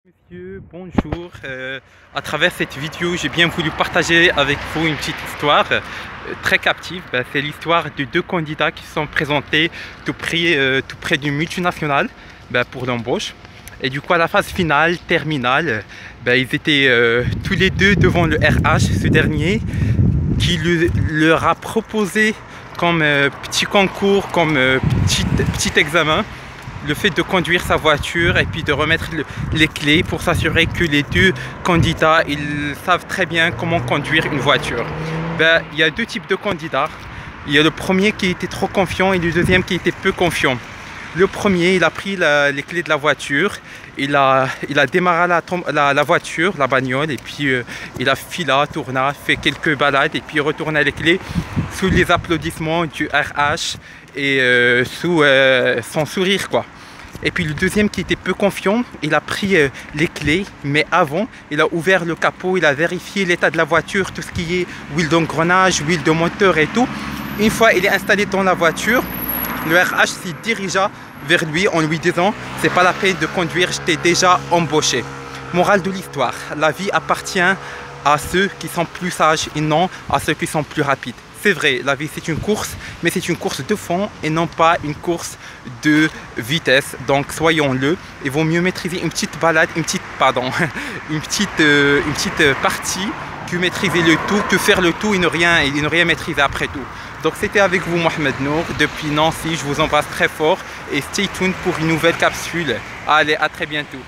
Monsieur, bonjour. À travers cette vidéo, j'ai bien voulu partager avec vous une petite histoire très captive. C'est l'histoire de deux candidats qui sont présentés tout près d'une multinationale pour l'embauche. Et du coup, à la phase finale, terminale, ils étaient tous les deux devant le RH, ce dernier, qui leur a proposé comme petit concours, comme petit examen, le fait de conduire sa voiture et puis de remettre les clés pour s'assurer que les deux candidats ils savent très bien comment conduire une voiture. Il y a deux types de candidats. Il y a le premier qui était trop confiant et le deuxième qui était peu confiant. Le premier, il a pris les clés de la voiture, il a démarré la voiture, la bagnole, et puis il a filé, tourna, fait quelques balades, et puis retourna les clés sous les applaudissements du RH et sous son sourire, quoi. Et puis le deuxième qui était peu confiant, il a pris les clés, mais avant, il a ouvert le capot, il a vérifié l'état de la voiture, tout ce qui est huile d'engrenage, huile de moteur et tout. Une fois il est installé dans la voiture, le RH s'y dirigea vers lui en lui disant « C'est pas la peine de conduire, je t'ai déjà embauché ». Morale de l'histoire, la vie appartient à ceux qui sont plus sages et non à ceux qui sont plus rapides. C'est vrai, la vie c'est une course, mais c'est une course de fond et non pas une course de vitesse. Donc soyons-le, il vaut mieux maîtriser une petite balade, une petite partie que maîtriser le tout, que faire le tout et ne rien maîtriser après tout. Donc c'était avec vous Mohamed Nour depuis Nancy, je vous embrasse très fort et stay tuned pour une nouvelle capsule. Allez, à très bientôt.